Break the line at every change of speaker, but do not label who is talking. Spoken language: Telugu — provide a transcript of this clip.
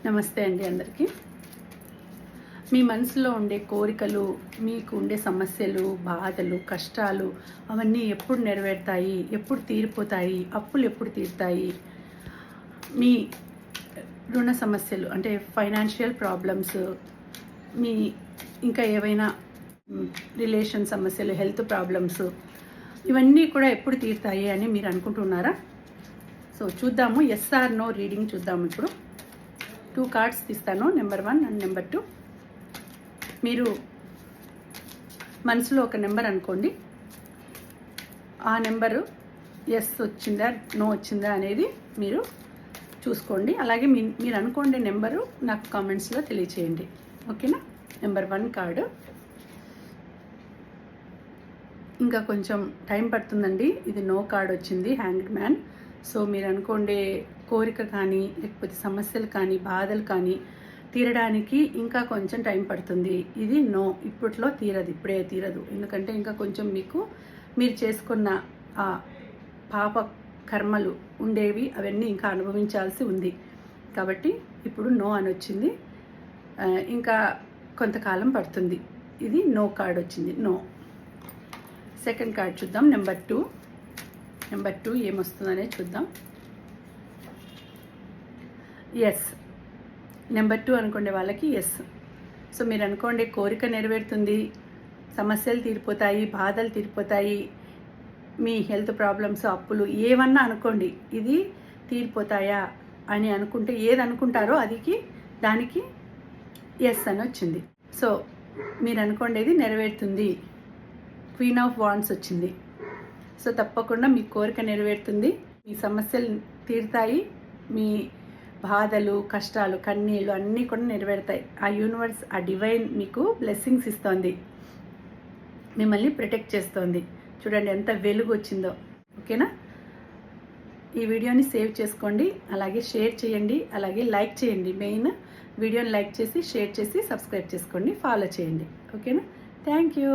నమస్తే అండి అందరికీ. మీ మనసులో ఉండే కోరికలు, మీకు ఉండే సమస్యలు, బాధలు, కష్టాలు అవన్నీ ఎప్పుడు నెరవేరుతాయి, ఎప్పుడు తీరిపోతాయి, అప్పులు ఎప్పుడు తీరుతాయి, మీ రుణ సమస్యలు అంటే ఫైనాన్షియల్ ప్రాబ్లమ్స్, మీ ఇంకా ఏవైనా రిలేషన్ సమస్యలు, హెల్త్ ప్రాబ్లమ్స్ ఇవన్నీ కూడా ఎప్పుడు తీరుతాయి అని మీరు అనుకుంటున్నారా? సో చూద్దాము, ఎస్ ఆర్ నో రీడింగ్ చూద్దాము. ఇప్పుడు 2 కార్డ్స్ తీస్తాను, నెంబర్ 1 అండ్ నెంబర్ 2. మీరు మనసులో ఒక నెంబర్ అనుకోండి, ఆ నెంబరు ఎస్ వచ్చిందా నో వచ్చిందా అనేది మీరు చూసుకోండి. అలాగే మీరు అనుకోండి నెంబరు నాకు కామెంట్స్లో తెలియచేయండి, ఓకేనా? Number 1 card. ఇంకా కొంచెం టైం పడుతుందండి, ఇది నో కార్డ్ వచ్చింది, హ్యాంగ్డ్ మ్యాన్. సో మీరు అనుకోండి కోరిక కానీ లేకపోతే సమస్యలు కానీ బాధలు కానీ తీరడానికి ఇంకా కొంచెం టైం పడుతుంది. ఇది నో, ఇప్పట్లో తీరదు, ఇప్పుడే తీరదు. ఎందుకంటే ఇంకా కొంచెం మీరు చేసుకున్న ఆ పాప కర్మలు ఉండేవి, అవన్నీ ఇంకా అనుభవించాల్సి ఉంది. కాబట్టి ఇప్పుడు నో అని వచ్చింది, ఇంకా కొంతకాలం పడుతుంది. ఇది నో కార్డ్ వచ్చింది, నో. సెకండ్ కార్డ్ చూద్దాం, నెంబర్ 2. నెంబర్ 2 ఏమొస్తుందనే చూద్దాం. ఎస్, నెంబర్ 2 అనుకోండి వాళ్ళకి ఎస్. సో మీరు అనుకోండి కోరిక నెరవేరుతుంది, సమస్యలు తీరిపోతాయి, బాధలు తీరిపోతాయి, మీ హెల్త్ ప్రాబ్లమ్స్, అప్పులు ఏమన్నా అనుకోండి, ఇది తీరిపోతాయా అని అనుకుంటే ఏది అనుకుంటారో దానికి ఎస్ అని వచ్చింది. సో మీరు అనుకోండి ఇది నెరవేరుతుంది, క్వీన్ ఆఫ్ వాండ్స్ వచ్చింది. సో తప్పకుండా మీ కోరిక నెరవేరుతుంది, మీ సమస్యలు తీరుతాయి, మీ బాధలు, కష్టాలు, కన్నీళ్ళు అన్నీ కూడా నెరవేరుతాయి. ఆ యూనివర్స్, ఆ డివైన్ మీకు బ్లెస్సింగ్స్ ఇస్తోంది, మిమ్మల్ని ప్రొటెక్ట్ చేస్తోంది. చూడండి ఎంత వెలుగు వచ్చిందో, ఓకేనా? ఈ వీడియోని సేవ్ చేసుకోండి, అలాగే షేర్ చేయండి, అలాగే లైక్ చేయండి. మెయిన్ వీడియోని లైక్ చేసి, షేర్ చేసి, సబ్స్క్రైబ్ చేసుకోండి, ఫాలో చేయండి, ఓకేనా? Thank you.